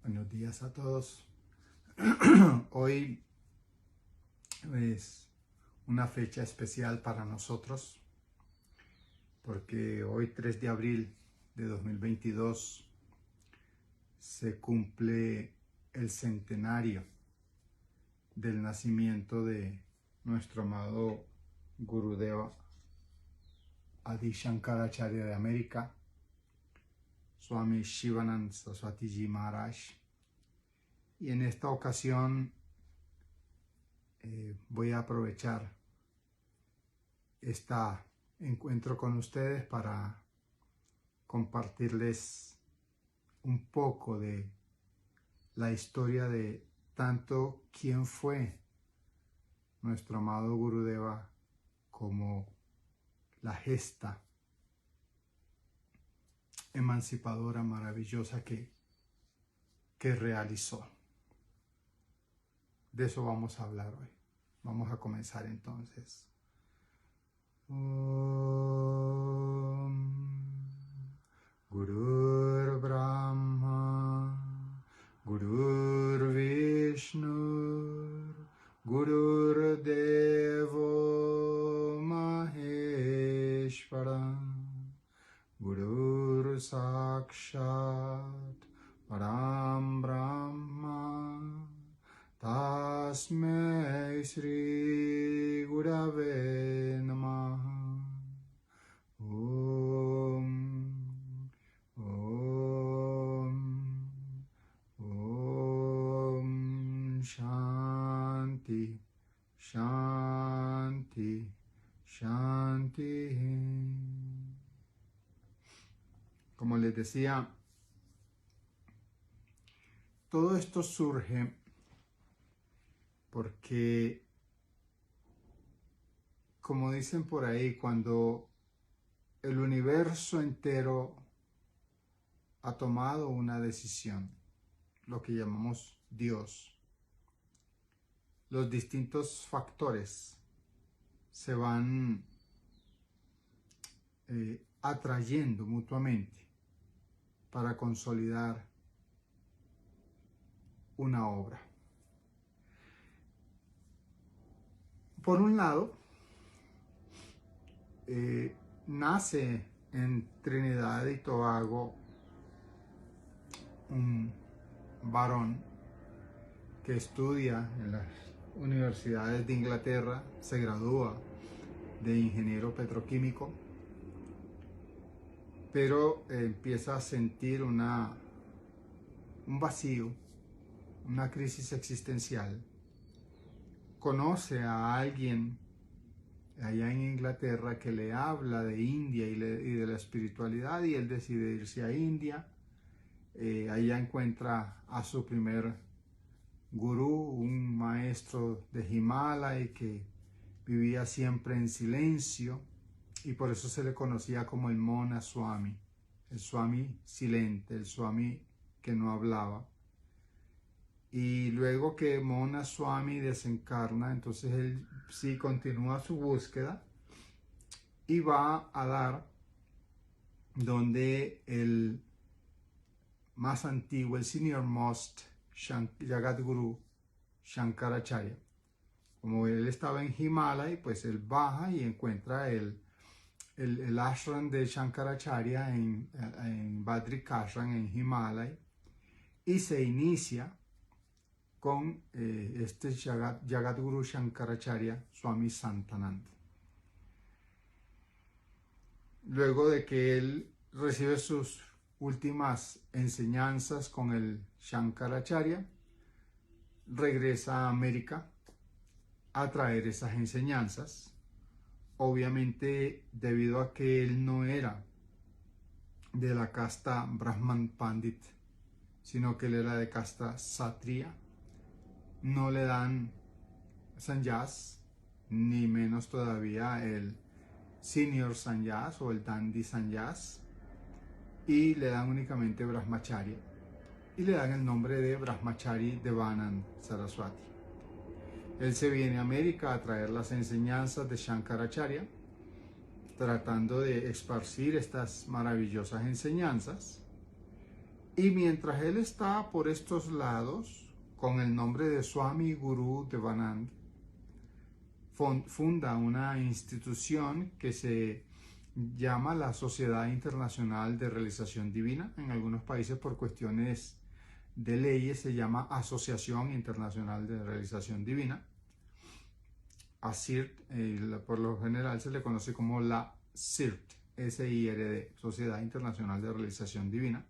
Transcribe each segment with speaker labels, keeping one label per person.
Speaker 1: Buenos días a todos. Hoy es una fecha especial para nosotros porque hoy 3 de abril de 2022 se cumple el centenario del nacimiento de nuestro amado Gurudeva Adi Shankaracharya de América, Swami Shivananda Saraswati Ji Maharaj. Y en esta ocasión voy a aprovechar este encuentro con ustedes para compartirles un poco de la historia de tanto quién fue nuestro amado Gurudeva como la gesta emancipadora maravillosa que realizó. De eso vamos a hablar hoy. Vamos a comenzar entonces. Gurur Brahma, Gurur Vishnu, Gurur Devo Maheshwara, Gurur Sakshat Param Brahma, Tasmai Sri Gurave Namaha. Om Shanti, Shanti, Shanti. Como les decía, todo esto surge porque, como dicen por ahí, cuando el universo entero ha tomado una decisión, lo que llamamos Dios, los distintos factores se van atrayendo mutuamente para consolidar una obra. Por un lado, nace en Trinidad y Tobago un varón que estudia en las universidades de Inglaterra, se gradúa de ingeniero petroquímico, pero empieza a sentir un vacío, una crisis existencial. Conoce a alguien allá en Inglaterra que le habla de India y de la espiritualidad, y él decide irse a India. Allá encuentra a su primer gurú, un maestro de Himalaya que vivía siempre en silencio, y por eso se le conocía como el Mona Swami, el Swami silente, el Swami que no hablaba. Y luego que Mona Swami desencarna, entonces él sí continúa su búsqueda y va a dar donde el más antiguo, el senior most Jagadguru Shankaracharya. Como él estaba en Himalaya, pues él baja y encuentra el ashram de Shankaracharya en Badrikashram, en Himalaya, y se inicia con este Jagadguru Shankaracharya, Swami Santananda. Luego de que él recibe sus últimas enseñanzas con el Shankaracharya, regresa a América a traer esas enseñanzas, obviamente debido a que él no era de la casta Brahman Pandit, sino que él era de casta Satriya. No le dan sannyas, ni menos todavía el senior sannyas o el dandy sannyas, y le dan únicamente Brahmacharya, y le dan el nombre de Brahmachari Devananda Saraswati. Él se viene a América a traer las enseñanzas de Shankaracharya, tratando de esparcir estas maravillosas enseñanzas, Y mientras él está por estos lados, con el nombre de Swami Guru Devanand, funda una institución que se llama la Sociedad Internacional de Realización Divina. En algunos países, por cuestiones de leyes, se llama Asociación Internacional de Realización Divina. ASIRT, por lo general se le conoce como la SIRT, SIRD, Sociedad Internacional de Realización Divina.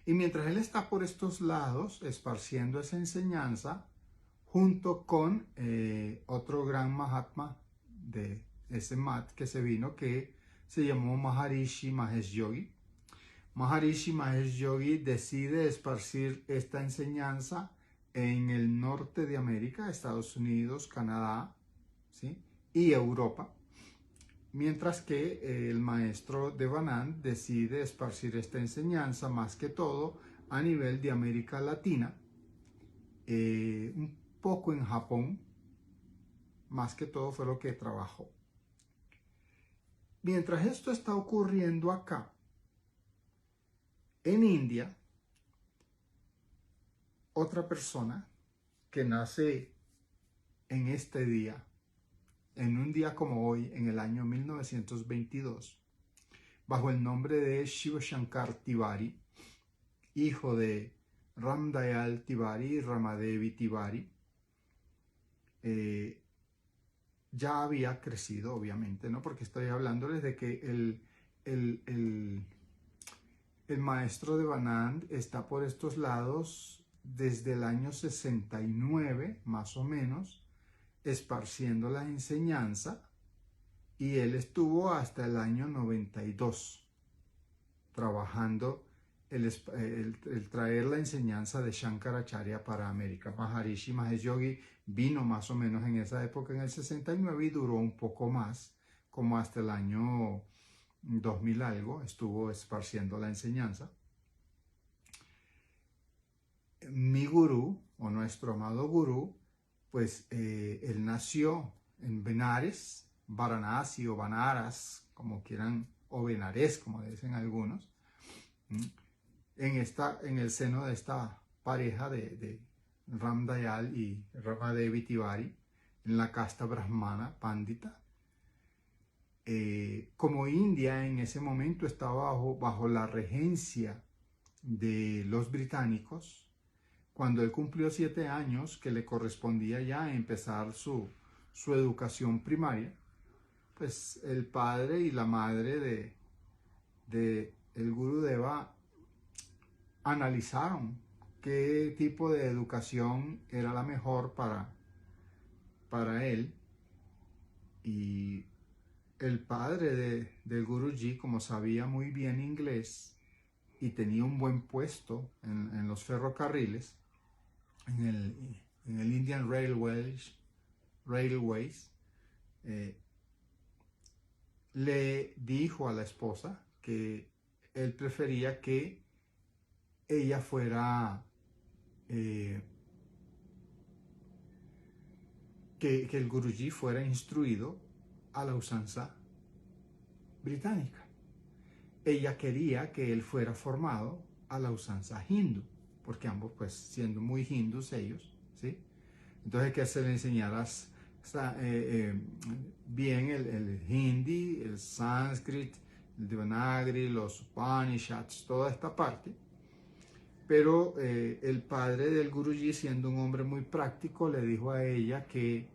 Speaker 1: Y mientras él está por estos lados, esparciendo esa enseñanza, junto con otro gran Mahatma de ese mat que se vino, que se llamó Maharishi Mahesh Yogi. Maharishi Mahesh Yogi decide esparcir esta enseñanza en el norte de América, Estados Unidos, Canadá, ¿sí?, y Europa, mientras que el maestro Devanand decide esparcir esta enseñanza más que todo a nivel de América Latina, un poco en Japón, más que todo fue lo que trabajó. Mientras esto está ocurriendo acá, en India, otra persona que nace en este día, en un día como hoy, en el año 1922, bajo el nombre de Shiva Shankar Tiwari, hijo de Ram Dayal Tiwari y Ramadevi Tiwari, ya había crecido, obviamente, ¿no? Porque estoy hablándoles de que el maestro Devanand está por estos lados desde el año 69, más o menos, esparciendo la enseñanza, y él estuvo hasta el año 92 trabajando el traer la enseñanza de Shankaracharya para América. Maharishi Mahesh Yogi vino más o menos en esa época, en el 69, y duró un poco más, como hasta el año 2000 algo, estuvo esparciendo la enseñanza. Mi gurú, o nuestro amado gurú, pues él nació en Benares, Varanasi o Banaras, como quieran, o Benares, como dicen algunos, en el seno de esta pareja de Ram Dayal y Ramadevi Tiwari, en la casta brahmana pandita. Como India en ese momento estaba bajo la regencia de los británicos, cuando él cumplió 7 años, que le correspondía ya empezar su educación primaria, pues el padre y la madre de el Gurudeva analizaron qué tipo de educación era la mejor para él, y el padre del Guruji, como sabía muy bien inglés y tenía un buen puesto en los ferrocarriles, en el Indian Railways, le dijo a la esposa que él prefería que ella fuera, que el Guruji fuera instruido a la usanza británica. Ella quería que él fuera formado a la usanza hindú, porque ambos, pues, siendo muy hindús ellos, ¿sí? Entonces, que se le enseñara bien el hindi, el sánscrito, el devanagari, los Upanishads, toda esta parte. Pero el padre del Guruji, siendo un hombre muy práctico, le dijo a ella que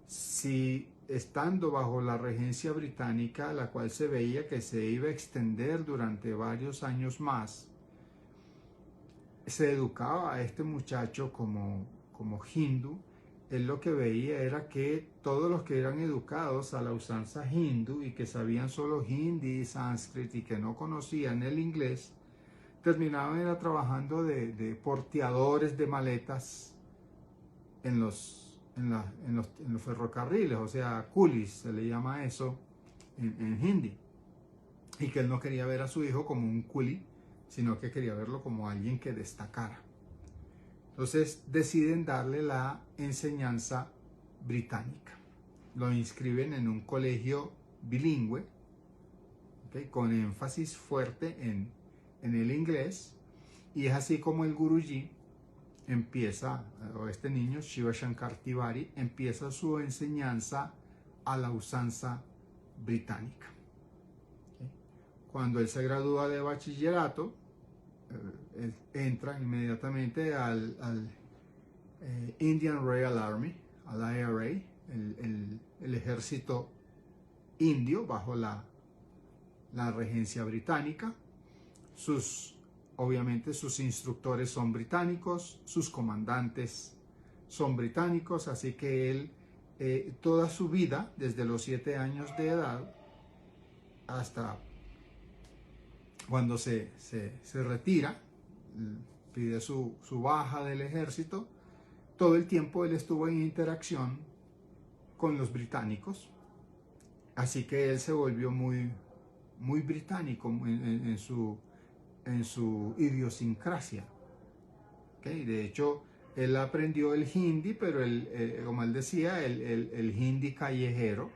Speaker 1: si estando bajo la regencia británica, la cual se veía que se iba a extender durante varios años más, se educaba a este muchacho como hindú, él lo que veía era que todos los que eran educados a la usanza hindú y que sabían solo hindi y sánscrito y que no conocían el inglés, terminaban trabajando de porteadores de maletas en los ferrocarriles, o sea, coolies se le llama eso en hindi, y que él no quería ver a su hijo como un coolie, sino que quería verlo como alguien que destacara. Entonces deciden darle la enseñanza británica. Lo inscriben en un colegio bilingüe, ¿okay?, con énfasis fuerte en en el inglés, y es así como el Guruji empieza, o este niño, Shiva Shankar Tiwari, empieza su enseñanza a la usanza británica. Cuando él se gradúa de bachillerato, él entra inmediatamente al Indian Royal Army, al IRA, el ejército indio bajo la regencia británica. Obviamente sus instructores son británicos, sus comandantes son británicos, así que él toda su vida, desde los 7 años de edad hasta cuando se retira, pide su baja del ejército, todo el tiempo él estuvo en interacción con los británicos, así que él se volvió muy británico en su idiosincrasia. ¿Okay? De hecho, él aprendió el hindi, pero como él decía, el hindi callejero,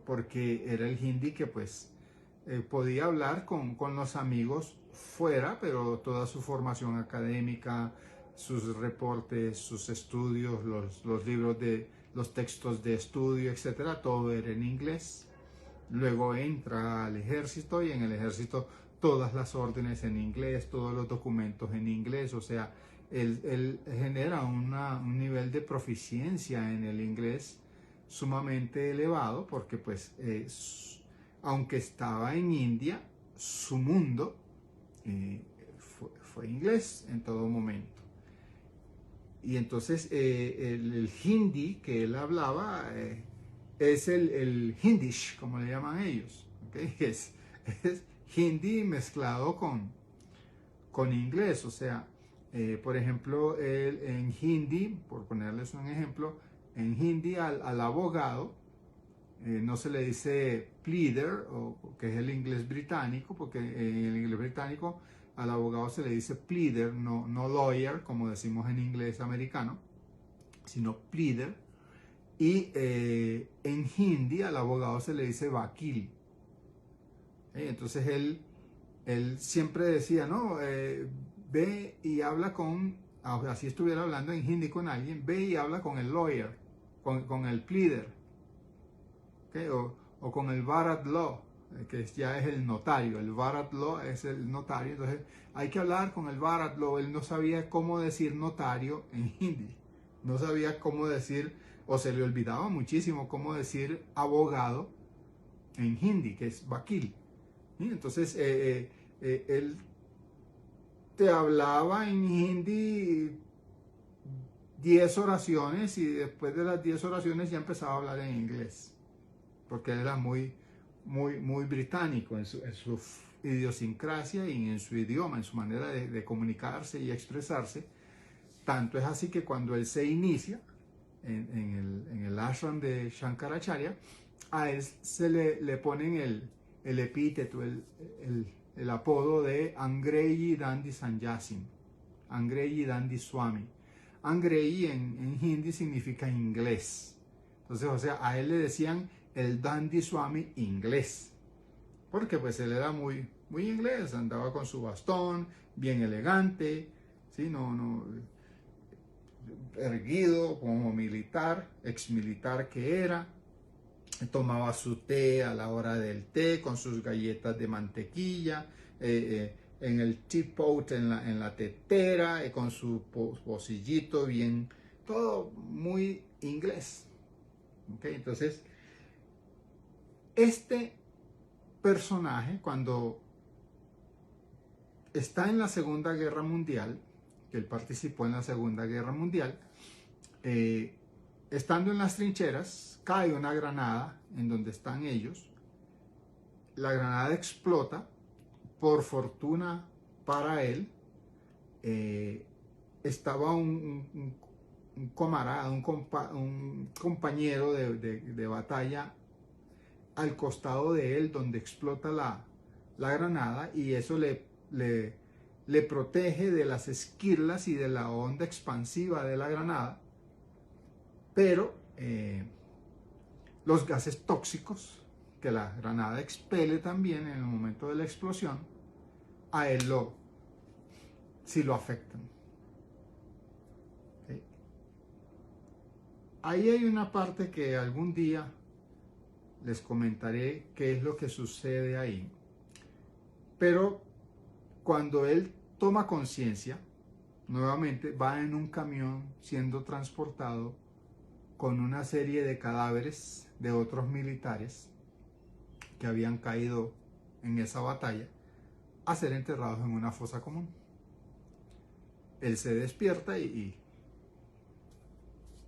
Speaker 1: porque era el hindi que pues podía hablar con los amigos fuera, pero toda su formación académica, sus reportes, sus estudios, los libros los textos de estudio, etcétera, todo era en inglés. Luego entra al ejército y en el ejército todas las órdenes en inglés, todos los documentos en inglés, o sea, él genera un nivel de proficiencia en el inglés sumamente elevado, porque pues aunque estaba en India, su mundo fue inglés en todo momento. Y entonces el hindi que él hablaba es el hindish, como le llaman ellos, ¿okay? Es hindi mezclado con inglés, o sea, por ejemplo, en hindi, por ponerles un ejemplo, en hindi al abogado no se le dice pleader, que es el inglés británico, porque en el inglés británico al abogado se le dice pleader, no lawyer, como decimos en inglés americano, sino pleader. Y en hindi al abogado se le dice vakil. Entonces él siempre decía, no, ve y habla así estuviera hablando en hindi con alguien, ve y habla con el lawyer, con el pleader, ¿okay? O con el Bharat Law, que ya es el notario. El Bharat Law es el notario, entonces hay que hablar con el Bharat Law. Él no sabía cómo decir notario en hindi, no sabía cómo decir, o se le olvidaba muchísimo cómo decir abogado en hindi, que es vakil. Entonces él te hablaba en hindi 10 oraciones y después de las 10 oraciones ya empezaba a hablar en inglés, porque él era muy británico en su idiosincrasia y en su idioma, en su manera de comunicarse y expresarse. Tanto es así que cuando él se inicia en el ashram de Shankaracharya, a él se le ponen el epíteto, el apodo de Angreyi Dandi Sanyasin, Angreyi Dandi Swami. Angreyi en hindi significa inglés. Entonces, o sea, a él le decían el Dandi Swami inglés, porque pues él era muy inglés, andaba con su bastón, bien elegante, ¿sí? No erguido, como militar, exmilitar que era. Tomaba su té a la hora del té con sus galletas de mantequilla, en el teapot, en la tetera, con su pocillito bien, todo muy inglés. ¿Okay? Entonces, este personaje, cuando está en la Segunda Guerra Mundial, que él participó en la Segunda Guerra Mundial, estando en las trincheras, cae una granada en donde están ellos. La granada explota. Por fortuna para él, estaba un camarada, un compañero de batalla al costado de él, donde explota la granada, y eso le protege de las esquirlas y de la onda expansiva de la granada. Pero los gases tóxicos que la granada expele también en el momento de la explosión a él sí lo afectan. ¿Sí? Ahí hay una parte que algún día les comentaré qué es lo que sucede ahí. Pero cuando él toma conciencia, nuevamente va en un camión siendo transportado con una serie de cadáveres de otros militares que habían caído en esa batalla a ser enterrados en una fosa común. Él se despierta y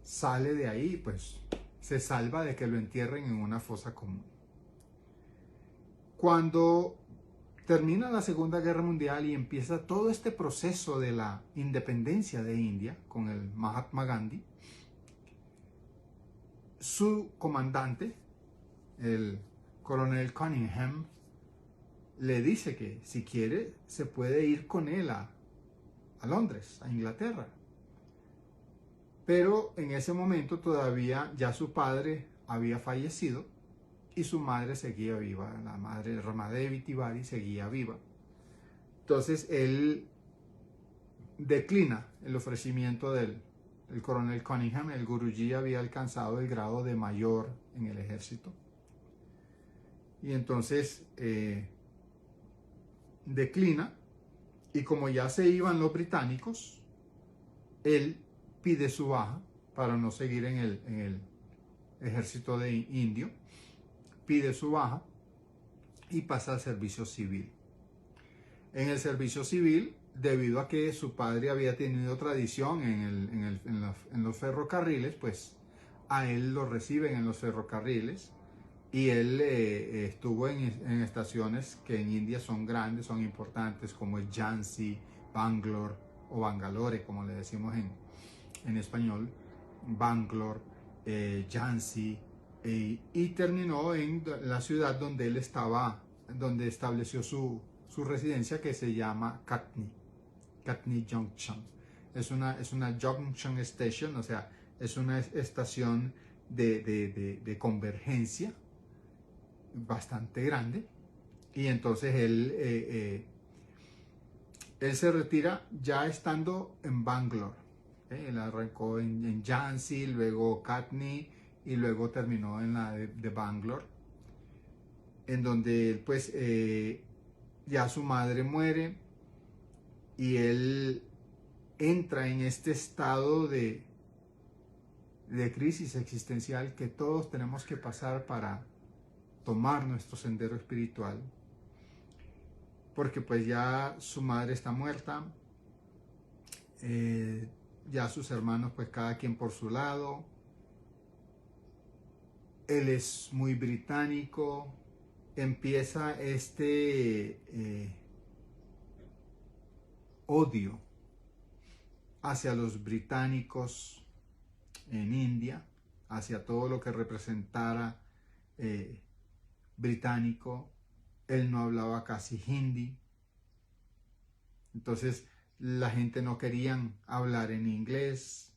Speaker 1: sale de ahí, pues se salva de que lo entierren en una fosa común. Cuando termina la Segunda Guerra Mundial y empieza todo este proceso de la independencia de India con el Mahatma Gandhi, su comandante, el coronel Cunningham, le dice que si quiere se puede ir con él a Londres, a Inglaterra. Pero en ese momento todavía ya su padre había fallecido y su madre seguía viva, la madre Ramadevi Tiwari seguía viva. Entonces él declina el ofrecimiento del coronel Cunningham. El Guruji había alcanzado el grado de mayor en el ejército. Y entonces declina, y como ya se iban los británicos, él pide su baja para no seguir en el ejército de indio, pide su baja y pasa al servicio civil. En el servicio civil, debido a que su padre había tenido tradición en los ferrocarriles, pues a él lo reciben en los ferrocarriles, y él estuvo en estaciones que en India son grandes, son importantes, como es Jhansi, Bangalore o Bangalore, como le decimos en español, Bangalore, Jhansi, y terminó en la ciudad donde él estaba, donde estableció su residencia, que se llama Katni Junction. Es una junction station, o sea, es una estación de convergencia bastante grande. Y entonces él se retira ya estando en Bangalore. Él arrancó en Jhansi, luego Katni y luego terminó en la de Bangalore, en donde pues ya su madre muere y él entra en este estado de crisis existencial que todos tenemos que pasar para tomar nuestro sendero espiritual, porque pues ya su madre está muerta, ya sus hermanos pues cada quien por su lado, él es muy británico, empieza este odio hacia los británicos en India, hacia todo lo que representara británico. Él no hablaba casi hindi, entonces la gente no quería hablar en inglés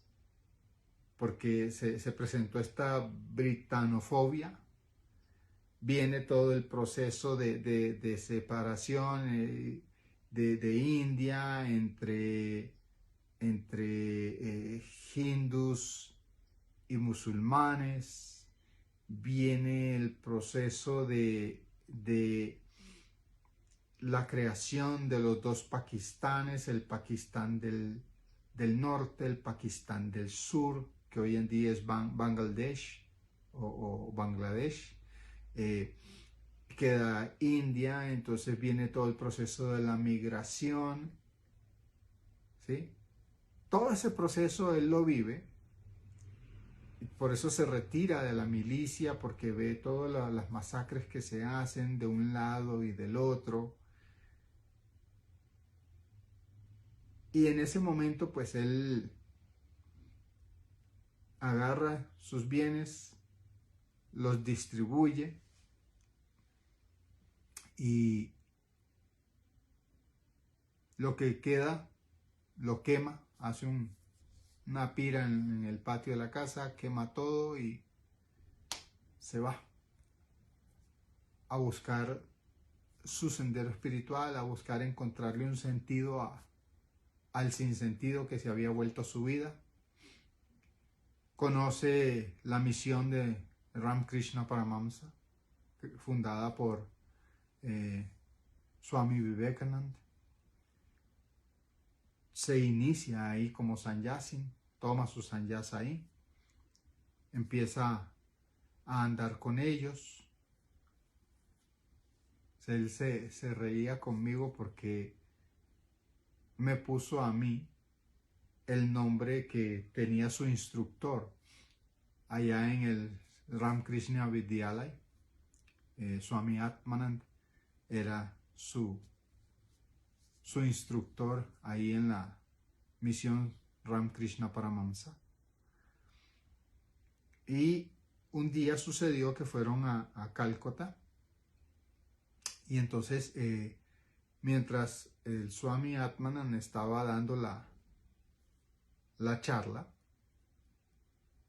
Speaker 1: porque se presentó esta britanofobia. Viene todo el proceso de separación de India entre hindús y musulmanes. Viene el proceso de la creación de los dos Pakistanes, el Pakistán del norte, el Pakistán del sur, que hoy en día es Bangladesh o Bangladesh. Queda India, entonces viene todo el proceso de la migración, ¿sí? Todo ese proceso él lo vive, por eso se retira de la milicia, porque ve todas las masacres que se hacen de un lado y del otro. Y en ese momento pues él agarra sus bienes, los distribuye y lo que queda lo quema, hace una pira en el patio de la casa, quema todo y se va a buscar su sendero espiritual, a buscar encontrarle un sentido al sinsentido que se había vuelto su vida. Conoce la misión de Ramakrishna Paramahamsa, fundada por Swami Vivekananda. Se inicia ahí como sannyasin, toma su sannyasa ahí, empieza a andar con ellos. Él se reía conmigo porque me puso a mí el nombre que tenía su instructor allá en el Ramakrishna Vidyalaya. Swami Atmanand era su instructor ahí en la misión Ramakrishna Paramahamsa. Y un día sucedió que fueron a Calcuta, y entonces mientras el Swami Atmanand estaba dando la charla,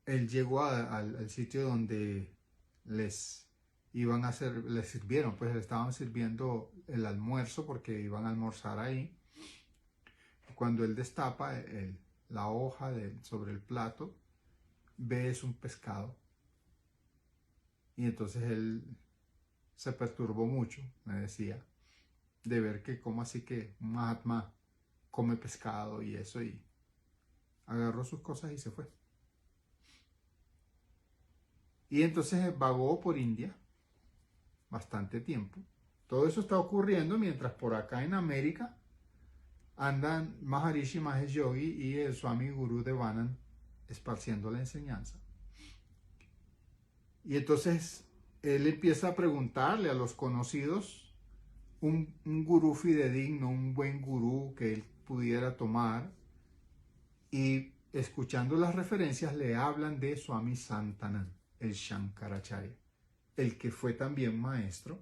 Speaker 1: él llegó al sitio donde les sirvieron, pues le estaban sirviendo el almuerzo porque iban a almorzar ahí. Cuando él destapa la hoja sobre el plato, ve es un pescado. Y entonces él se perturbó mucho, me decía, de ver que cómo así que un Mahatma come pescado y eso, y agarró sus cosas y se fue. Y entonces vagó por India bastante tiempo. Todo eso está ocurriendo mientras por acá en América andan Maharishi Mahesh Yogi y el Swami Guru Devanand esparciendo la enseñanza. Y entonces él empieza a preguntarle a los conocidos un gurú fidedigno, un buen gurú que él pudiera tomar, y escuchando las referencias le hablan de Swami Santanand, el Shankaracharya, el que fue también maestro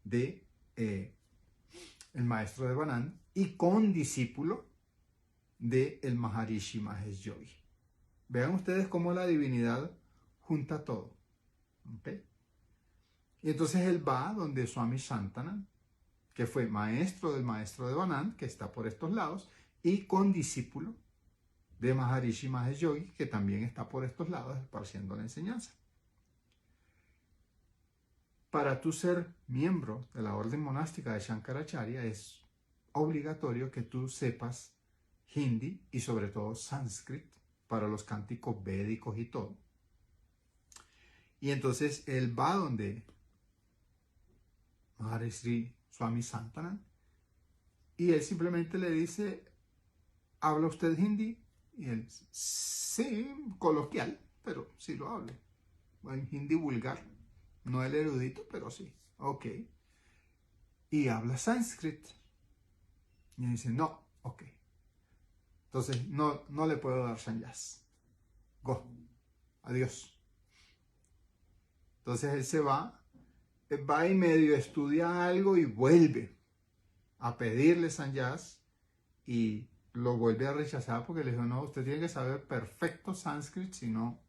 Speaker 1: de el maestro de Devanand y condiscípulo de el Maharishi Mahesh Yogi. Vean ustedes cómo la divinidad junta todo. ¿Okay? Y entonces él va donde Swami Santanand, que fue maestro del maestro de Devanand, que está por estos lados, y condiscípulo de Maharishi Mahesh Yogi, que también está por estos lados esparciendo la enseñanza. Para tú ser miembro de la orden monástica de Shankaracharya es obligatorio que tú sepas hindi y sobre todo sánscrito para los cánticos védicos y todo. Y entonces él va donde Maharishi Swami Santanand y él simplemente le dice, ¿habla usted hindi? Y él, sí, coloquial, pero sí lo hablo. En hindi vulgar, no el erudito, pero sí. Ok. ¿Y habla sánscrito? Y él dice, no, ok. Entonces no le puedo dar sannyas. Go, adiós. Entonces él se va y medio estudia algo y vuelve a pedirle sannyas y lo vuelve a rechazar porque le dijo, no, usted tiene que saber perfecto sánscrito, si no,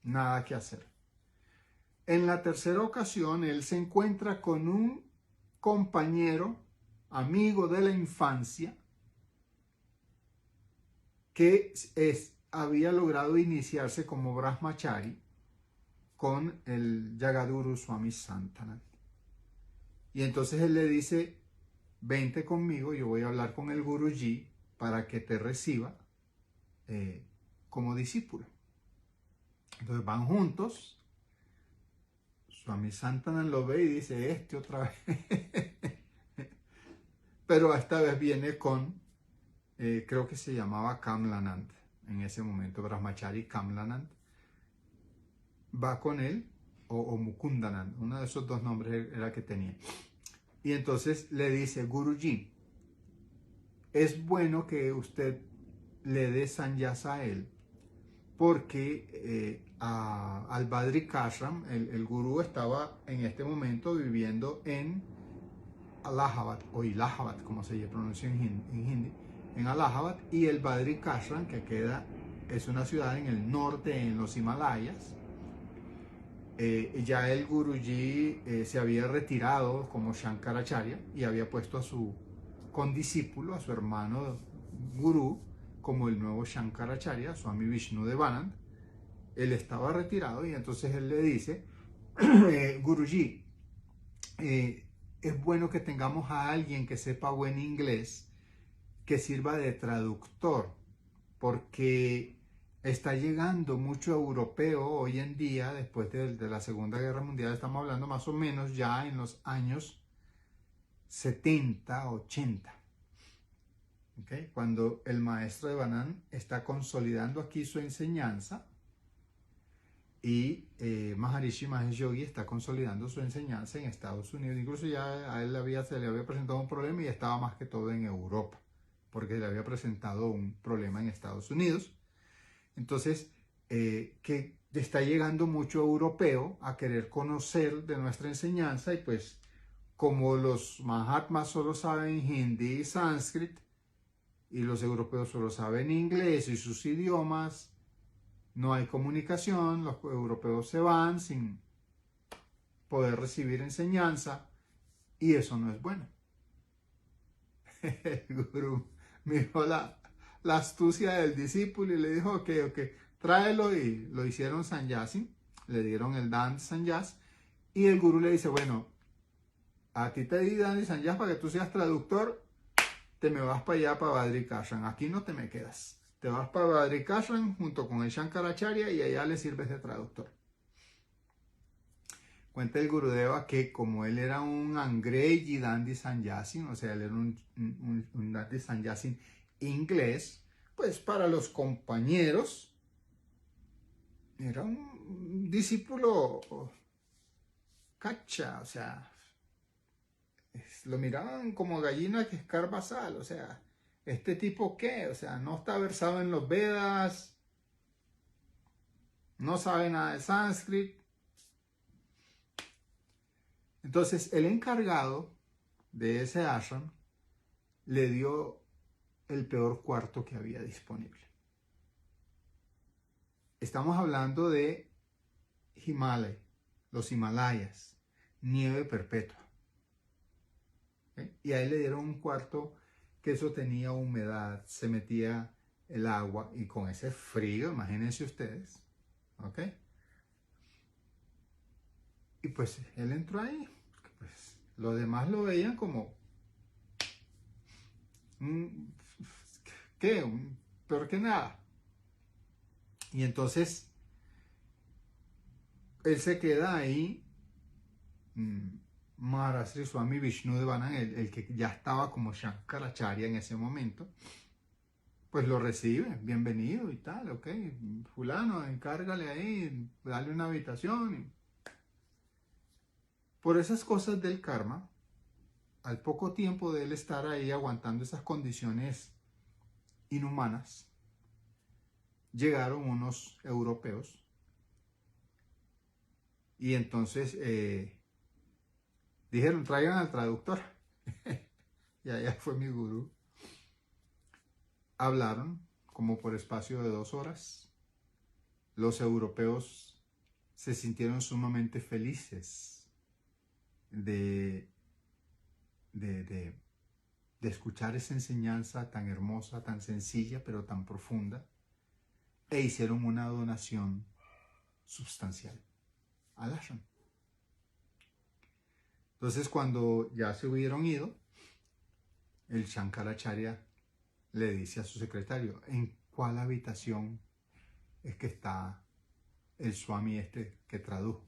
Speaker 1: nada que hacer. En la tercera ocasión él se encuentra con un compañero, amigo de la infancia, que había logrado iniciarse como Brahmachari con el Jagadguru Swami Santanand. Y entonces él le dice, vente conmigo, yo voy a hablar con el Guruji para que te reciba como discípulo. Entonces van juntos. Swami Santanand lo ve y dice, otra vez. Pero esta vez viene con, creo que se llamaba Kamlanand, en ese momento, Brahmachari Kamlanand. Va con él, o Mukundanand, uno de esos dos nombres era que tenía. Y entonces le dice, Guruji, es bueno que usted le dé sannyasa a él, porque al Badrikashram, el gurú estaba en este momento viviendo en Allahabad, o Allahabad, como se pronuncia en hindi, en Allahabad, y el Badrikashram, que es una ciudad en el norte, en los Himalayas, Ya el Guruji se había retirado como Shankaracharya y había puesto a su condiscípulo, a su hermano Guru, como el nuevo Shankaracharya, Swami Vishnudevanand. Él estaba retirado y entonces él le dice, Guruji, es bueno que tengamos a alguien que sepa buen inglés, que sirva de traductor, porque está llegando mucho europeo hoy en día, después de la Segunda Guerra Mundial, estamos hablando más o menos ya en los años 70, 80. ¿Okay? Cuando el maestro de Banan está consolidando aquí su enseñanza y Maharishi Mahesh Yogi está consolidando su enseñanza en Estados Unidos. Incluso ya a él se le había presentado un problema y estaba más que todo en Europa, porque le había presentado un problema en Estados Unidos. Entonces, que está llegando mucho europeo a querer conocer de nuestra enseñanza y pues como los Mahatmas solo saben hindi y sánscrito y los europeos solo saben inglés y sus idiomas, no hay comunicación, los europeos se van sin poder recibir enseñanza y eso no es bueno. El gurú miró la astucia del discípulo y le dijo, ok, tráelo, y lo hicieron sannyasi, le dieron el dan sannyas y el gurú le dice, bueno, a ti te di dan sannyas para que tú seas traductor, te me vas para allá, para Badrikashram, aquí no te me quedas. Te vas para Badrikashram junto con el Shankaracharya y allá le sirves de traductor. Cuenta el Gurudeva que como él era un Angreji Dandi Sannyasin, o sea, él era un Dandi Sannyasin inglés, pues para los compañeros era un discípulo cacha, o sea, lo miraban como gallina que escarba sal, o sea, ¿este tipo qué? O sea, no está versado en los Vedas, no sabe nada de sánscrito. Entonces, el encargado de ese ashram le dio el peor cuarto que había disponible. Estamos hablando de Himalaya, los Himalayas, nieve perpetua. ¿Okay? Y ahí le dieron un cuarto que eso tenía humedad, se metía el agua y con ese frío, imagínense ustedes, ¿ok? Y pues él entró ahí, pues los demás lo veían como, ¿qué? Peor que nada. Y entonces él se queda ahí, Maharaj Swami Vishnudevanand, el que ya estaba como Shankaracharya en ese momento, pues lo recibe, bienvenido y tal, ok, fulano, encárgale ahí, dale una habitación. Por esas cosas del karma, al poco tiempo de él estar ahí aguantando esas condiciones inhumanas, llegaron unos europeos y entonces dijeron, traigan al traductor. Y allá fue mi gurú. Hablaron como por espacio de 2 horas. Los europeos se sintieron sumamente felices de escuchar esa enseñanza tan hermosa, tan sencilla, pero tan profunda, e hicieron una donación sustancial al ashram. Entonces, cuando ya se hubieron ido, el Shankaracharya le dice a su secretario, ¿en cuál habitación es que está el Swami este que tradujo?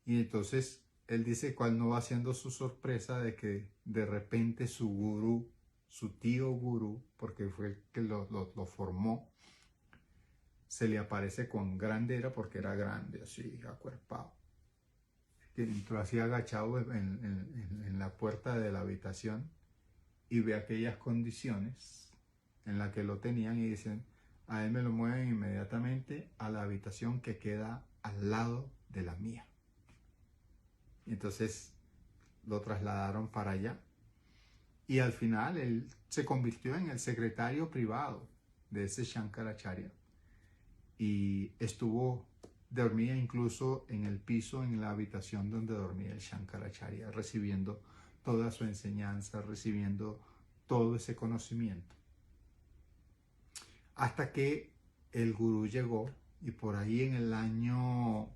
Speaker 1: Y entonces él dice cuál no va siendo su sorpresa de que de repente su gurú, su tío gurú, porque fue el que lo formó, se le aparece con grandera, porque era grande, así, acuerpado. Que entró así agachado en la puerta de la habitación y ve aquellas condiciones en las que lo tenían y dicen, a él me lo mueven inmediatamente a la habitación que queda al lado de la mía. Y entonces lo trasladaron para allá y al final él se convirtió en el secretario privado de ese Shankaracharya y estuvo dormía incluso en el piso, en la habitación donde dormía el Shankaracharya, recibiendo toda su enseñanza, recibiendo todo ese conocimiento. Hasta que el gurú llegó y por ahí en el año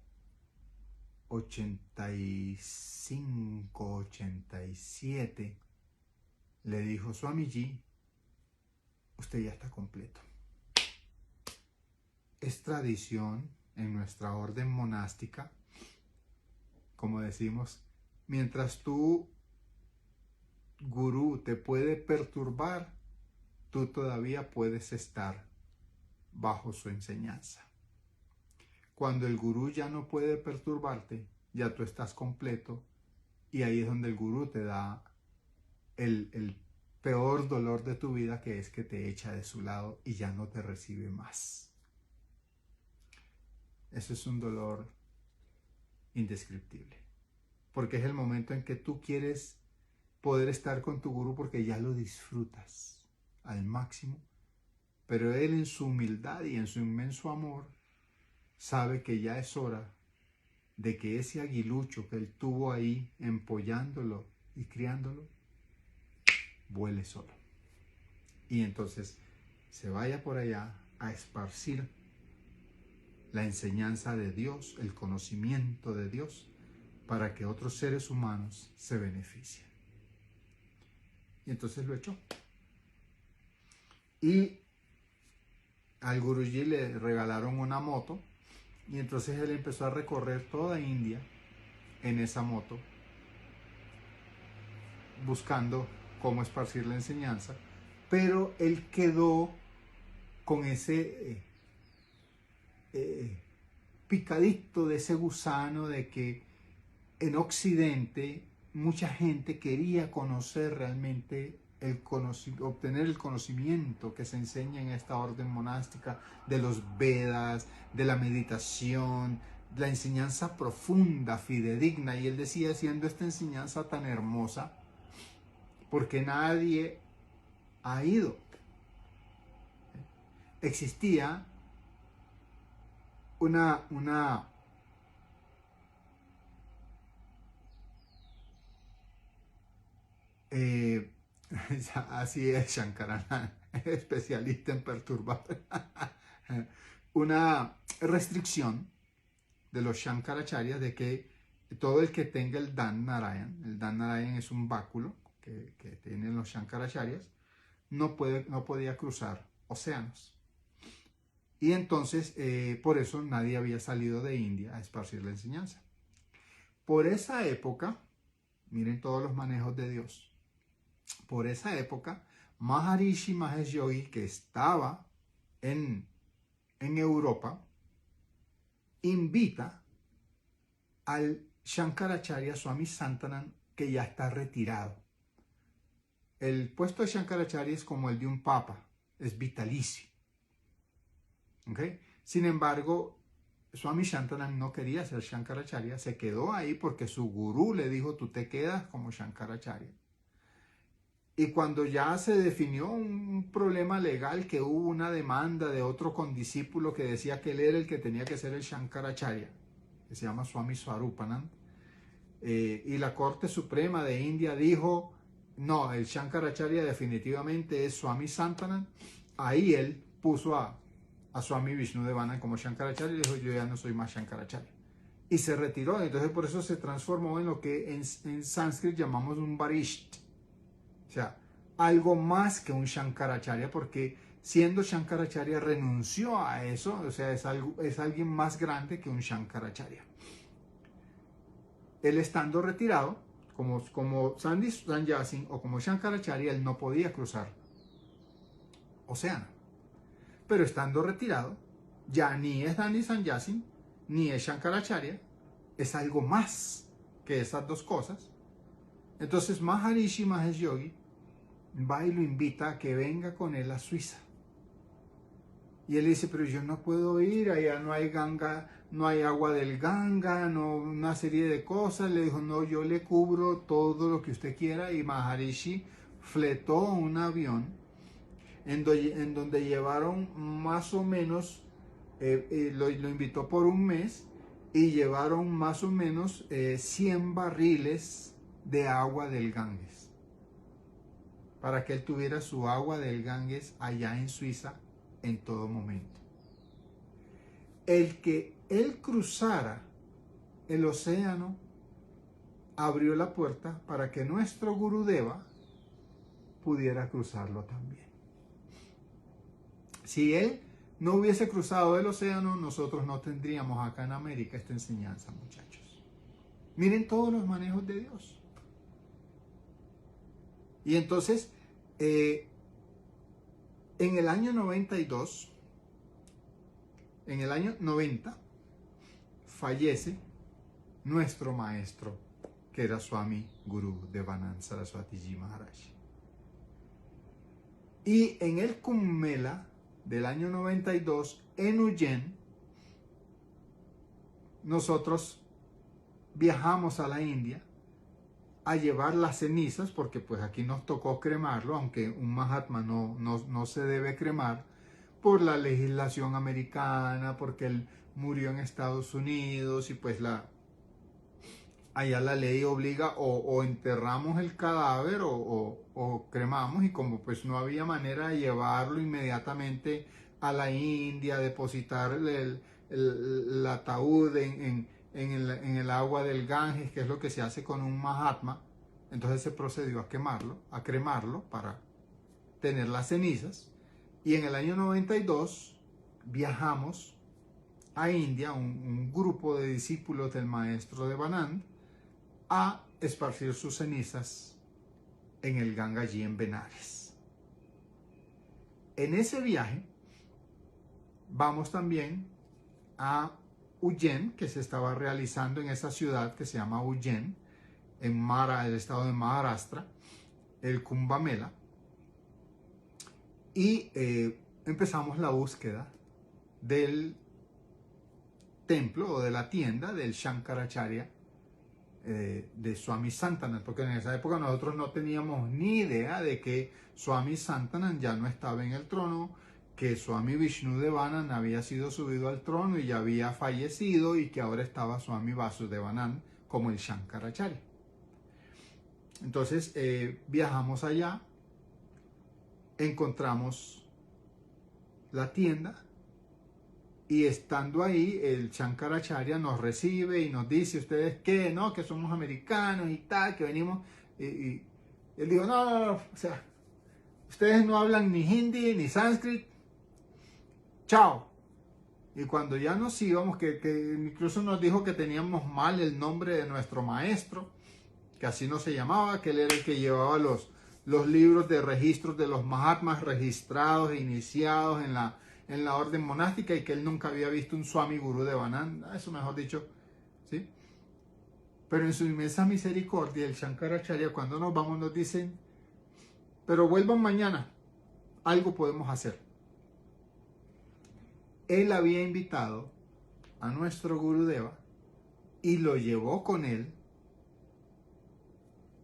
Speaker 1: 85, 87, le dijo: Swamiji, usted ya está completo. Es tradición en nuestra orden monástica, como decimos, mientras tu gurú te puede perturbar, tú todavía puedes estar bajo su enseñanza. Cuando el gurú ya no puede perturbarte, ya tú estás completo, y ahí es donde el gurú te da el peor dolor de tu vida, que es que te echa de su lado y ya no te recibe más. Eso es un dolor indescriptible, porque es el momento en que tú quieres poder estar con tu gurú porque ya lo disfrutas al máximo, pero él en su humildad y en su inmenso amor sabe que ya es hora de que ese aguilucho que él tuvo ahí empollándolo y criándolo vuele solo, y entonces se vaya por allá a esparcir la enseñanza de Dios, el conocimiento de Dios, para que otros seres humanos se beneficien. Y entonces lo echó. Y al Guruji le regalaron una moto, y entonces él empezó a recorrer toda India en esa moto, buscando cómo esparcir la enseñanza, pero él quedó con ese picadito de ese gusano de que en Occidente mucha gente quería conocer realmente obtener el conocimiento que se enseña en esta orden monástica de los Vedas, de la meditación, la enseñanza profunda, fidedigna. Y él decía, siendo esta enseñanza tan hermosa, porque nadie ha ido. Existía así es Shankarana, especialista en perturbar, una restricción de los Shankaracharyas de que todo el que tenga el Dan Narayan es un báculo que tienen los Shankaracharyas, no podía cruzar océanos. Y entonces, por eso nadie había salido de India a esparcir la enseñanza. Por esa época, miren todos los manejos de Dios, por esa época, Maharishi Mahesh Yogi, que estaba en Europa, invita al Shankaracharya Swami Santanam, que ya está retirado. El puesto de Shankaracharya es como el de un papa, es vitalicio. ¿Okay? Sin embargo, Swami Santanam no quería ser Shankaracharya, se quedó ahí porque su gurú le dijo: tú te quedas como Shankaracharya. Y cuando ya se definió un problema legal, que hubo una demanda de otro condiscípulo que decía que él era el que tenía que ser el Shankaracharya, que se llama Swami Swarupanand, y la Corte Suprema de India dijo: no, el Shankaracharya definitivamente es Swami Santanam. Ahí él puso a Swami Vishnudevana como Shankaracharya y dijo: yo ya no soy más Shankaracharya. Y se retiró. Entonces por eso se transformó en lo que en sánscrito llamamos un Varisht. O sea, algo más que un Shankaracharya, porque siendo Shankaracharya renunció a eso. O sea, es alguien más grande que un Shankaracharya. Él estando retirado, como Sanyasin o como Shankaracharya, él no podía cruzar océano. Pero estando retirado, ya ni es Dani Sanyasin, ni es Shankaracharya, es algo más que esas dos cosas. Entonces Maharishi Mahesh Yogi va y lo invita a que venga con él a Suiza. Y él dice: pero yo no puedo ir, allá no hay Ganga, no hay agua del Ganga, no, una serie de cosas. Le dijo: no, yo le cubro todo lo que usted quiera. Y Maharishi fletó un avión en donde llevaron más o menos, lo invitó por un mes, y llevaron más o menos 100 barriles de agua del Ganges, para que él tuviera su agua del Ganges allá en Suiza en todo momento. El que él cruzara el océano abrió la puerta para que nuestro Gurudeva pudiera cruzarlo también. Si él no hubiese cruzado el océano, nosotros no tendríamos acá en América esta enseñanza, muchachos. Miren todos los manejos de Dios. Y entonces, en el año 92, en el año 90, fallece nuestro maestro, que era Swami Guru Devanand Saraswati Ji Maharaj. Y en el Kumbh Mela del año 92, en Ujjain, nosotros viajamos a la India a llevar las cenizas, porque pues aquí nos tocó cremarlo, aunque un Mahatma no se debe cremar por la legislación americana, porque él murió en Estados Unidos y pues allá la ley obliga o enterramos el cadáver o cremamos, y como pues no había manera de llevarlo inmediatamente a la India, depositar el ataúd en el agua del Ganges, que es lo que se hace con un Mahatma, entonces se procedió a cremarlo para tener las cenizas. Y en el año 92 viajamos a India, un grupo de discípulos del maestro Devanand, a esparcir sus cenizas en el Ganga allí en Benares. En ese viaje vamos también a Ujjain, que se estaba realizando en esa ciudad que se llama Ujjain, en el estado de Maharashtra, el Kumbh Mela, y empezamos la búsqueda del templo o de la tienda del Shankaracharya de Swami Santanand, porque en esa época nosotros no teníamos ni idea de que Swami Santanand ya no estaba en el trono, que Swami Vishnudevanand había sido subido al trono y ya había fallecido, y que ahora estaba Swami Vasudevanand como el Shankaracharya. Entonces viajamos allá, encontramos la tienda, y estando ahí, el Shankaracharya nos recibe y nos dice: ¿ustedes qué? ¿No? Que somos americanos y tal, que venimos. Y él dijo: no, o sea, ustedes no hablan ni hindi ni sánscrito. Chao. Y cuando ya nos íbamos, que incluso nos dijo que teníamos mal el nombre de nuestro maestro, que así no se llamaba, que él era el que llevaba los libros de registros de los Mahatmas registrados e iniciados en la orden monástica, y que él nunca había visto un Swami Guru Devanand, eso mejor dicho, ¿sí? Pero en su inmensa misericordia, el Shankaracharya, cuando nos vamos, nos dicen: pero vuelvan mañana, algo podemos hacer. Él había invitado a nuestro Gurudeva y lo llevó con él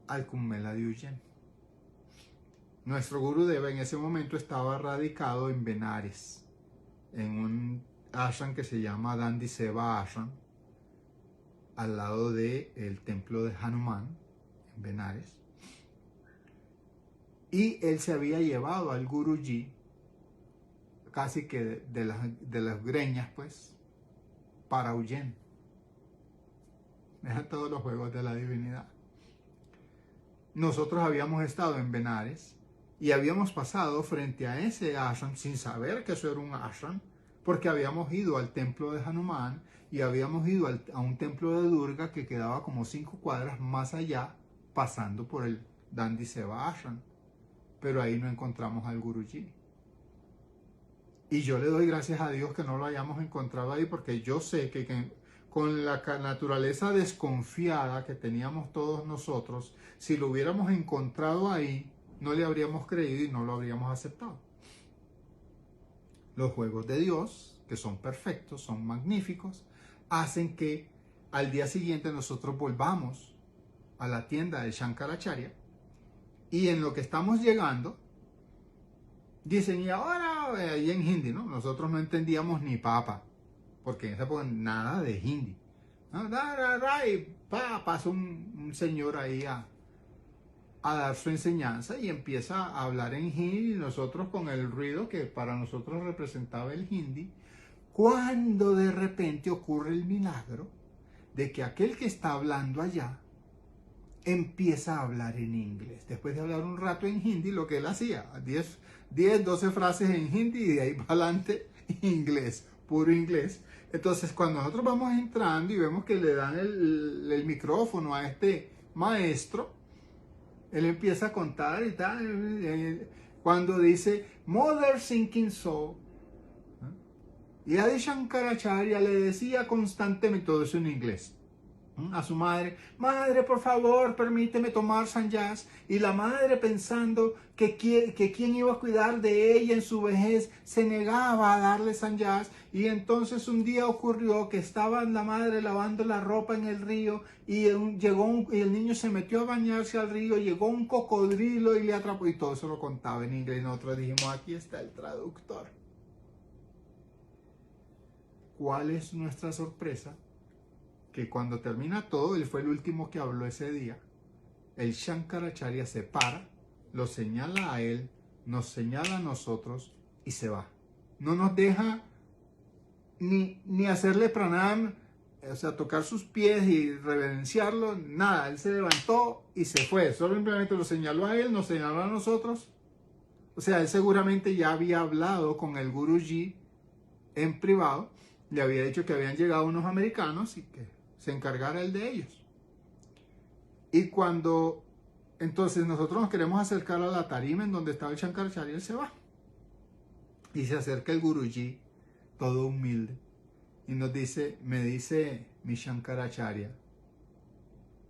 Speaker 1: al Kumbh Mela de Ujjain. Nuestro Gurudeva en ese momento estaba radicado en Benares, en un ashram que se llama Dandi Seva Ashram, al lado del templo de Hanuman, en Benares. Y él se había llevado al Guruji, casi que de las greñas, pues, para Ujjain. Eran todos los juegos de la divinidad. Nosotros habíamos estado en Benares y habíamos pasado frente a ese ashram sin saber que eso era un ashram, porque habíamos ido al templo de Hanuman y habíamos ido a un templo de Durga que quedaba como 5 cuadras más allá, pasando por el Dandi Seva Ashram. Pero ahí no encontramos al Guruji. Y yo le doy gracias a Dios que no lo hayamos encontrado ahí, porque yo sé que con la naturaleza desconfiada que teníamos todos nosotros, si lo hubiéramos encontrado ahí, no le habríamos creído y no lo habríamos aceptado. Los juegos de Dios, que son perfectos, son magníficos, hacen que al día siguiente nosotros volvamos a la tienda de Shankaracharya, y en lo que estamos llegando, dicen: y ahora, ahí en hindi, ¿no? Nosotros no entendíamos ni papa, porque en esa época nada de hindi. ¿no? Y pasa un señor ahí a dar su enseñanza y empieza a hablar en hindi, y nosotros con el ruido que para nosotros representaba el hindi, cuando de repente ocurre el milagro de que aquel que está hablando allá empieza a hablar en inglés. Después de hablar un rato en hindi, lo que él hacía, 12 frases en hindi y de ahí para adelante inglés, puro inglés. Entonces cuando nosotros vamos entrando y vemos que le dan el micrófono a este maestro, él empieza a contar y tal, cuando dice Mother Sinking Soul, y Adi Shankaracharya le decía constantemente, todo eso en inglés, a su madre, madre, por favor, permíteme tomar sannyas. Y la madre, pensando que quien iba a cuidar de ella en su vejez, se negaba a darle sannyas. Y entonces un día ocurrió que estaba la madre lavando la ropa en el río y el niño se metió a bañarse al río, llegó un cocodrilo y le atrapó, y todo eso lo contaba en inglés. Y nosotros dijimos, aquí está el traductor. ¿Cuál es nuestra sorpresa? Que cuando termina todo, él fue el último que habló ese día. El Shankaracharya se para, lo señala a él, nos señala a nosotros y se va. No nos deja ni hacerle pranam, o sea, tocar sus pies y reverenciarlo, nada. Él se levantó y se fue. Simplemente lo señaló a él, nos señaló a nosotros. O sea, él seguramente ya había hablado con el Guruji en privado, le había dicho que habían llegado unos americanos y que se encargara él de ellos. Y cuando entonces nosotros nos queremos acercar a la tarima en donde estaba el Shankaracharya, él se va. Y se acerca el Guruji, todo humilde, y me dice mi Shankaracharya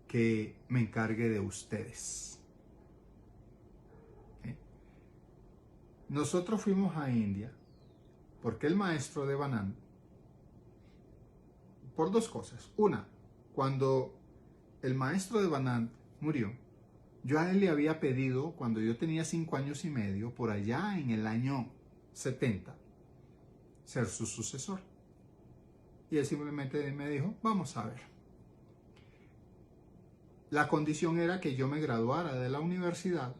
Speaker 1: que me encargue de ustedes. ¿Okay? Nosotros fuimos a India porque el maestro de Vanand, por dos cosas. Una, cuando el maestro de Vanand murió, yo a él le había pedido, cuando yo tenía 5 años y medio, por allá en el año 70, ser su sucesor. Y él simplemente me dijo, vamos a ver. La condición era que yo me graduara de la universidad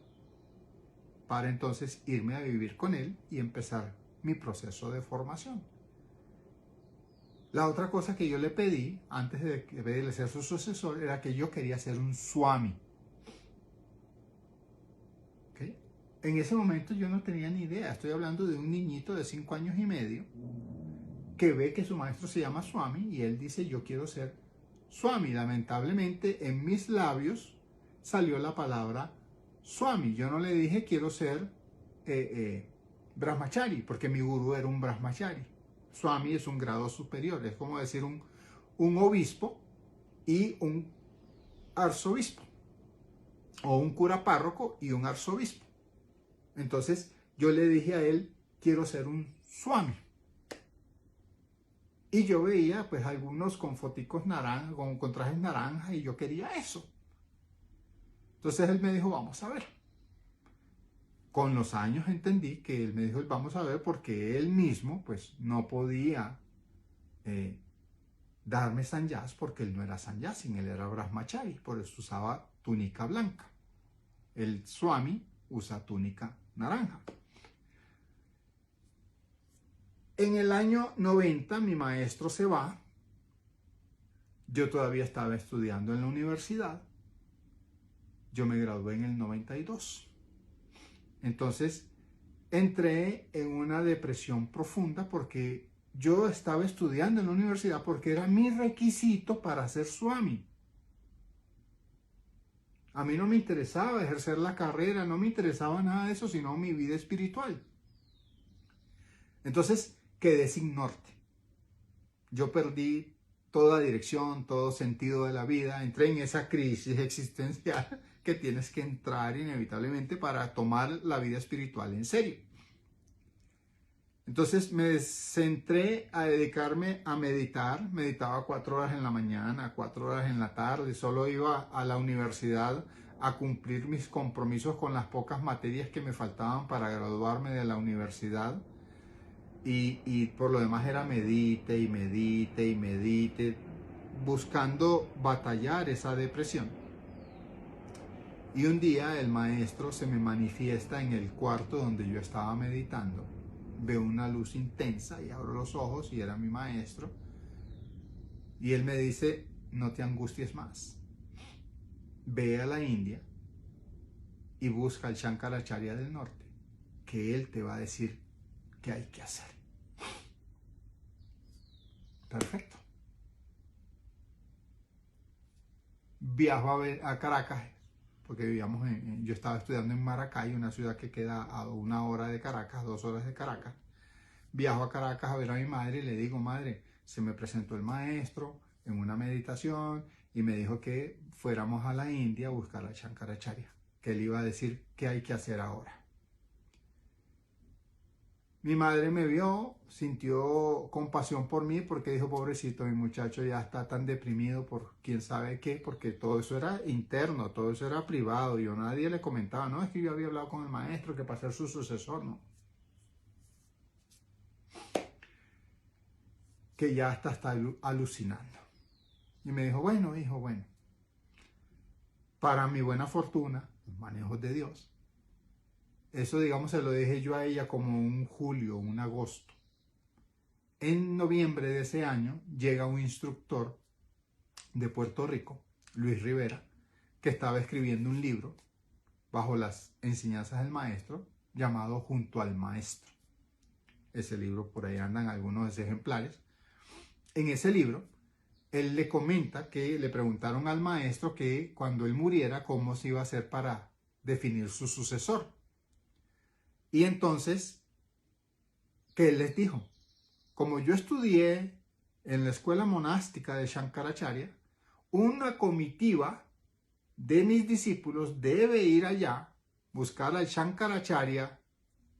Speaker 1: para entonces irme a vivir con él y empezar mi proceso de formación. La otra cosa que yo le pedí, antes de pedirle ser su sucesor, era que yo quería ser un swami. ¿Okay? En ese momento yo no tenía ni idea. Estoy hablando de un niñito de 5 años y medio que ve que su maestro se llama swami y él dice, yo quiero ser swami. Lamentablemente en mis labios salió la palabra swami. Yo no le dije quiero ser brahmachari, porque mi gurú era un brahmachari. Swami es un grado superior, es como decir un obispo y un arzobispo, o un cura párroco y un arzobispo. Entonces yo le dije a él, quiero ser un swami. Y yo veía pues algunos con foticos naranjas, con trajes naranjas, y yo quería eso. Entonces él me dijo, vamos a ver. Con los años entendí que él me dijo, vamos a ver, porque él mismo pues no podía darme sannyas, porque él no era sannyasin, él era brahmachari, por eso usaba túnica blanca. El swami usa túnica naranja. En el año 90 mi maestro se va, yo todavía estaba estudiando en la universidad, yo me gradué en el 92. Entonces entré en una depresión profunda porque yo estaba estudiando en la universidad porque era mi requisito para ser swami. A mí no me interesaba ejercer la carrera, no me interesaba nada de eso, sino mi vida espiritual. Entonces quedé sin norte. Yo perdí toda dirección, todo sentido de la vida. Entré en esa crisis existencial que tienes que entrar inevitablemente para tomar la vida espiritual en serio. Entonces me centré a dedicarme a meditar. Meditaba 4 horas en la mañana, 4 horas en la tarde. Solo iba a la universidad a cumplir mis compromisos con las pocas materias que me faltaban para graduarme de la universidad. Y por lo demás era medite y medite y medite. buscando batallar esa depresión. Y un día el maestro se me manifiesta en el cuarto donde yo estaba meditando. Veo una luz intensa y abro los ojos y era mi maestro. Y él me dice, no te angusties más. Ve a la India y busca al Shankaracharya del norte, que él te va a decir qué hay que hacer. Perfecto. Viajo a Caracas, porque yo estaba estudiando en Maracay, una ciudad que queda a 1 hora de Caracas, 2 horas de Caracas. Viajo a Caracas a ver a mi madre y le digo, madre, se me presentó el maestro en una meditación y me dijo que fuéramos a la India a buscar a Shankaracharya, que él iba a decir qué hay que hacer ahora. Mi madre me vio, sintió compasión por mí porque dijo, pobrecito, mi muchacho ya está tan deprimido por quién sabe qué, porque todo eso era interno, todo eso era privado. Yo a nadie le comentaba, no, es que yo había hablado con el maestro que para ser su sucesor, no. Que ya está alucinando. Y me dijo, bueno, hijo, bueno. Para mi buena fortuna, los manejos de Dios. Eso, digamos, se lo dije yo a ella como un julio, un agosto. En noviembre de ese año llega un instructor de Puerto Rico, Luis Rivera, que estaba escribiendo un libro bajo las enseñanzas del maestro llamado Junto al Maestro. Ese libro, por ahí andan algunos ejemplares. En ese libro, él le comenta que le preguntaron al maestro que cuando él muriera, cómo se iba a hacer para definir su sucesor. Y entonces, ¿qué él les dijo? Como yo estudié en la escuela monástica de Shankaracharya, una comitiva de mis discípulos debe ir allá, buscar al Shankaracharya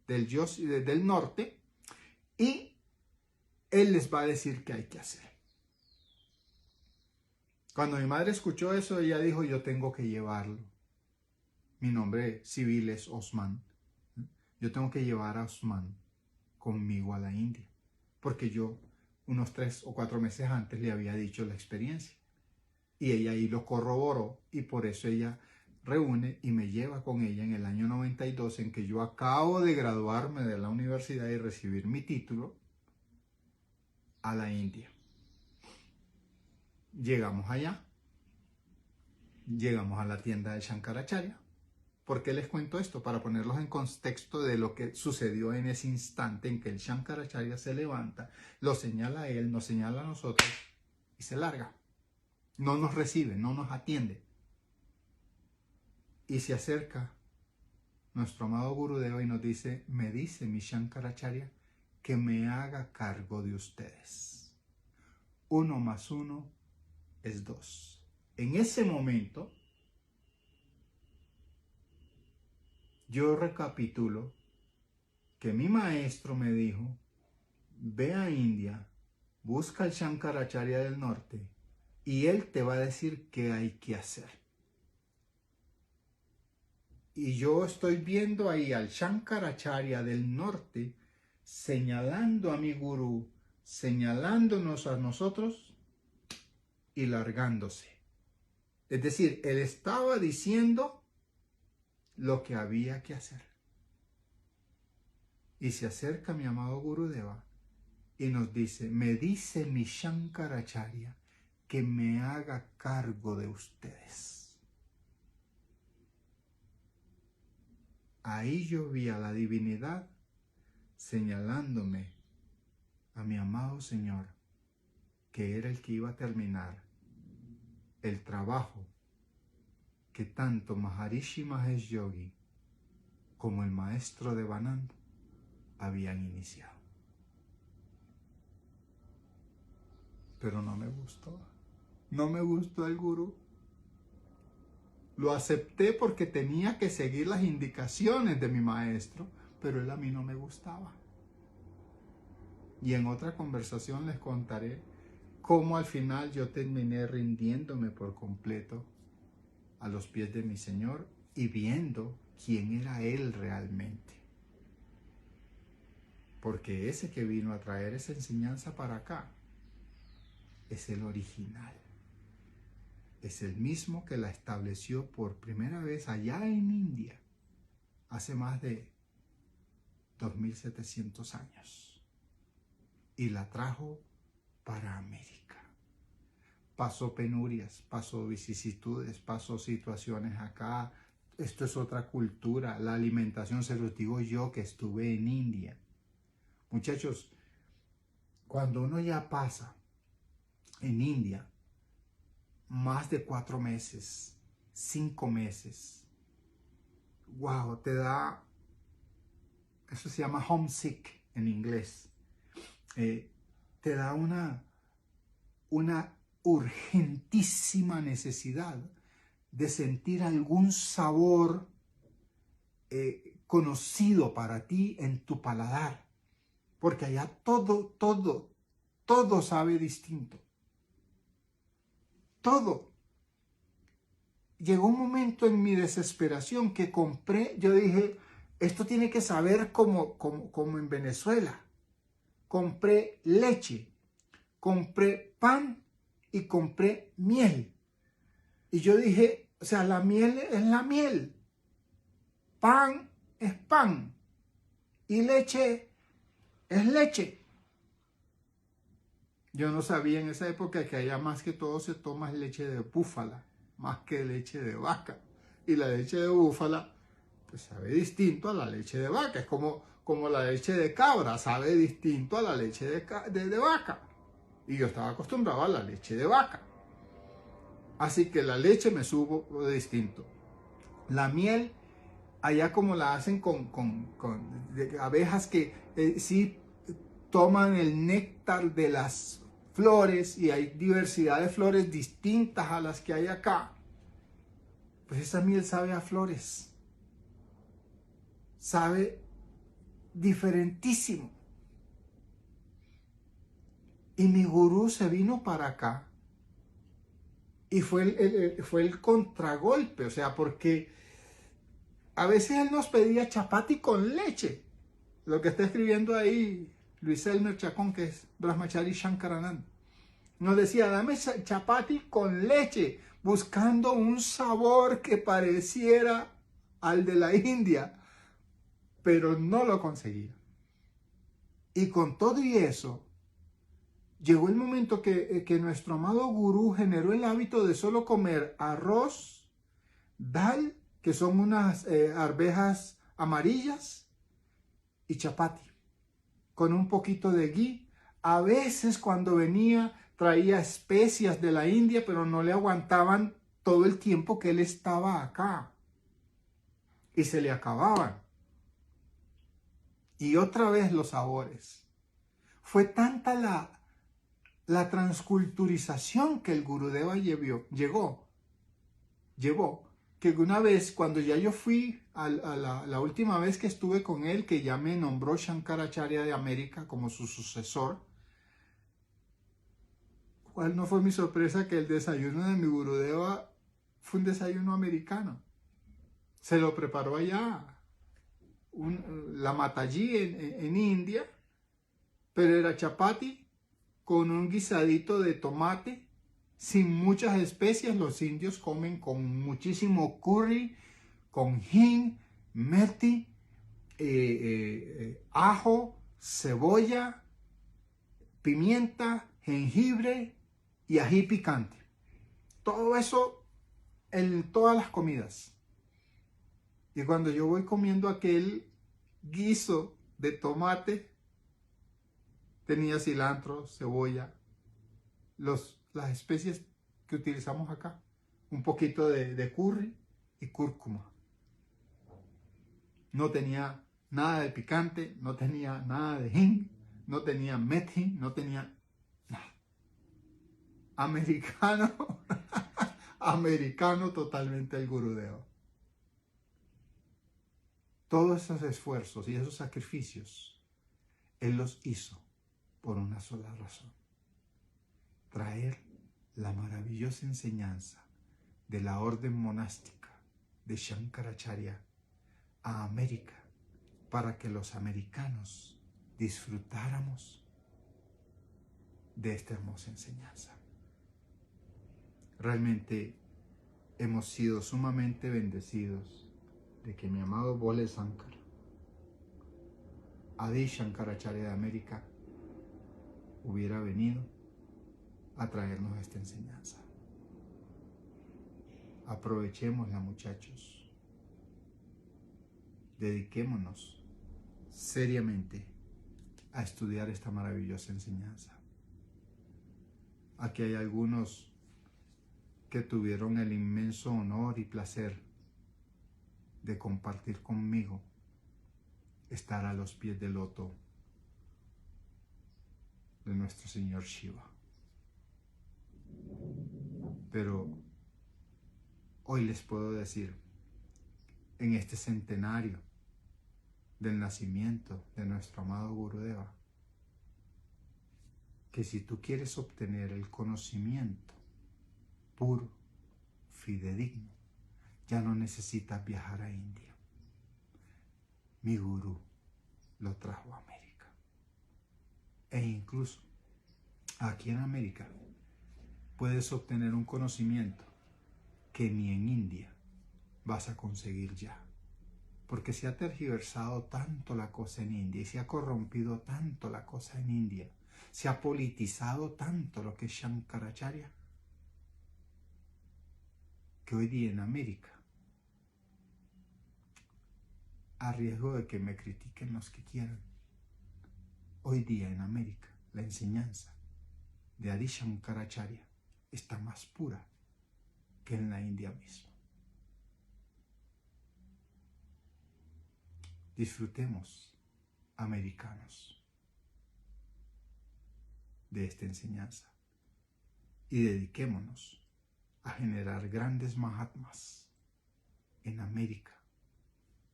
Speaker 1: del norte, y él les va a decir qué hay que hacer. Cuando mi madre escuchó eso, ella dijo, yo tengo que llevarlo. Mi nombre civil es Osman. Yo tengo que llevar a Osman conmigo a la India, porque yo unos 3 o 4 meses antes le había dicho la experiencia. Y ella ahí lo corroboró y por eso ella reúne y me lleva con ella en el año 92, en que yo acabo de graduarme de la universidad y recibir mi título, a la India. Llegamos allá, llegamos a la tienda de Shankaracharya. ¿Por qué les cuento esto? Para ponerlos en contexto de lo que sucedió en ese instante en que el Shankaracharya se levanta, lo señala a él, nos señala a nosotros y se larga. No nos recibe, no nos atiende. Y se acerca nuestro amado Gurudeva y nos dice, me dice mi Shankaracharya que me haga cargo de ustedes. 1 más 1 es 2. En ese momento, yo recapitulo que mi maestro me dijo, ve a India, busca al Shankaracharya del norte y él te va a decir qué hay que hacer. Y yo estoy viendo ahí al Shankaracharya del norte señalando a mi gurú, señalándonos a nosotros y largándose. Es decir, él estaba diciendo lo que había que hacer. Y se acerca mi amado Gurudeva y nos dice, me dice mi Shankaracharya que me haga cargo de ustedes. Ahí yo vi a la divinidad señalándome a mi amado Señor, que era el que iba a terminar el trabajo que tanto Maharishi Mahesh Yogi como el maestro de Devananda habían iniciado. Pero no me gustó. No me gustó el gurú. Lo acepté porque tenía que seguir las indicaciones de mi maestro, pero él a mí no me gustaba. Y en otra conversación les contaré cómo al final yo terminé rindiéndome por completo a los pies de mi Señor y viendo quién era Él realmente. Porque ese que vino a traer esa enseñanza para acá es el original. es el mismo que la estableció por primera vez allá en India hace más de 2700 años y la trajo para América. Pasó penurias, pasó vicisitudes, pasó situaciones acá. Esto es otra cultura, la alimentación, se los digo yo que estuve en India. Muchachos, cuando uno ya pasa en India más de 4 meses, 5 meses, wow, te da, eso se llama homesick en inglés, te da una urgentísima necesidad de sentir algún sabor conocido para ti en tu paladar, porque allá todo sabe distinto. Todo. Llegó un momento en mi desesperación que compré, yo dije, esto tiene que saber como en Venezuela. Compré leche, compré pan y compré miel. Y yo dije, o sea, la miel es la miel, pan es pan y leche es leche. Yo no sabía en esa época que allá más que todo se toma leche de búfala, más que leche de vaca. Y la leche de búfala, pues sabe distinto a la leche de vaca. Es como la leche de cabra, sabe distinto a la leche de vaca. Y yo estaba acostumbrado a la leche de vaca. Así que la leche me supo distinto. La miel, allá como la hacen con abejas que sí toman el néctar de las flores y hay diversidad de flores distintas a las que hay acá, pues esa miel sabe a flores, sabe diferentísimo. Y mi gurú se vino para acá y fue el contragolpe, o sea, porque a veces él nos pedía chapati con leche, lo que está escribiendo ahí Luis Elmer Chacón, que es Brahmachari Shankarananda. Nos decía, dame chapati con leche, buscando un sabor que pareciera al de la India, pero no lo conseguía. Y con todo y eso, llegó el momento que nuestro amado gurú generó el hábito de solo comer arroz, dal, que son unas arvejas amarillas, y chapati, con un poquito de ghee. A veces cuando venía traía especias de la India, pero no le aguantaban todo el tiempo que él estaba acá. Y se le acababan. Y otra vez los sabores. Fue tanta la transculturización que el Gurudeva llevó, que una vez, cuando ya yo fui la última vez que estuve con él, que ya me nombró Shankaracharya de América como su sucesor, ¿cuál no fue mi sorpresa que el desayuno de mi Gurudeva fue un desayuno americano? Se lo preparó allá, la Mataji en India, pero era chapati con un guisadito de tomate, sin muchas especias. Los indios comen con muchísimo curry, con hing, methi, ajo, cebolla, pimienta, jengibre y ají picante. Todo eso en todas las comidas. Y cuando yo voy comiendo aquel guiso de tomate, tenía cilantro, cebolla, las especies que utilizamos acá, un poquito de curry y cúrcuma. No tenía nada de picante, no tenía nada de hing, no tenía methi, no tenía nada. Americano, americano totalmente el Gurudeva. Todos esos esfuerzos y esos sacrificios, él los hizo por una sola razón: traer la maravillosa enseñanza de la orden monástica de Shankaracharya a América, para que los americanos disfrutáramos de esta hermosa enseñanza. Realmente hemos sido sumamente bendecidos de que mi amado Bole Sankara, Adi Shankaracharya de América, hubiera venido a traernos esta enseñanza. Aprovechémosla, muchachos. Dediquémonos seriamente a estudiar esta maravillosa enseñanza. Aquí hay algunos que tuvieron el inmenso honor y placer de compartir conmigo estar a los pies del loto de nuestro Señor Shiva. Pero hoy les puedo decir, en este centenario del nacimiento de nuestro amado Gurudeva, que si tú quieres obtener el conocimiento puro, fidedigno, ya no necesitas viajar a India. Mi gurú lo trajo a América. E incluso aquí en América puedes obtener un conocimiento que ni en India vas a conseguir ya. Porque se ha tergiversado tanto la cosa en India y se ha corrompido tanto la cosa en India, se ha politizado tanto lo que es Shankaracharya, que hoy día en América, a riesgo de que me critiquen los que quieran, hoy día en América la enseñanza de Adi Shankaracharya está más pura que en la India misma. Disfrutemos, americanos, de esta enseñanza y dediquémonos a generar grandes mahatmas en América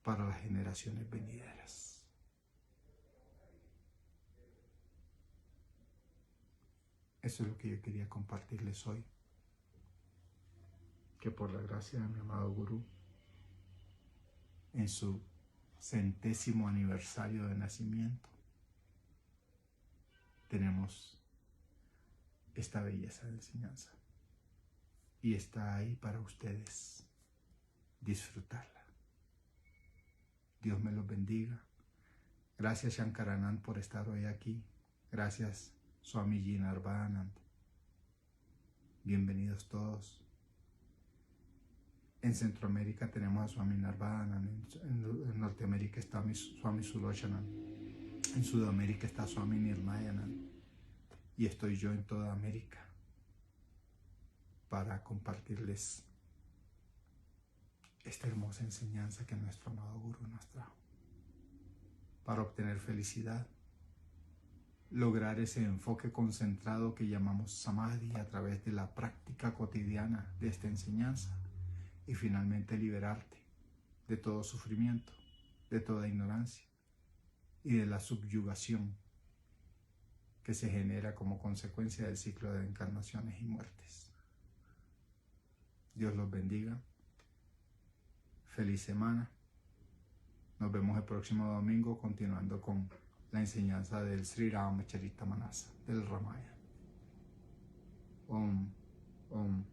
Speaker 1: para las generaciones venideras. Eso es lo que yo quería compartirles hoy. Que por la gracia de mi amado Gurú, en su 100º aniversario de nacimiento, tenemos esta belleza de enseñanza. Y está ahí para ustedes disfrutarla. Dios me los bendiga. Gracias Shankaranand por estar hoy aquí. Gracias Swamiji Narvadanand. Bienvenidos todos. En Centroamérica tenemos a Swami Narvadanand. En Norteamérica está Swami Sulochanand. En Sudamérica está Swami Nirmayanand. Y estoy yo en toda América para compartirles esta hermosa enseñanza que nuestro amado Gurú nos trajo. Para obtener felicidad, lograr ese enfoque concentrado que llamamos Samadhi a través de la práctica cotidiana de esta enseñanza y finalmente liberarte de todo sufrimiento, de toda ignorancia y de la subyugación que se genera como consecuencia del ciclo de encarnaciones y muertes. Dios los bendiga. Feliz semana. Nos vemos el próximo domingo continuando con la enseñanza del Sri Ramacharita Manasa, del Ramayana. Om, Om,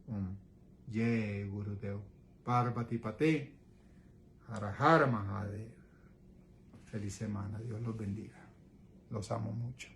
Speaker 1: Om. Jai Gurudev. Parvati Pate. Hara Hara Mahadev. Feliz semana. Dios los bendiga. Los amo mucho.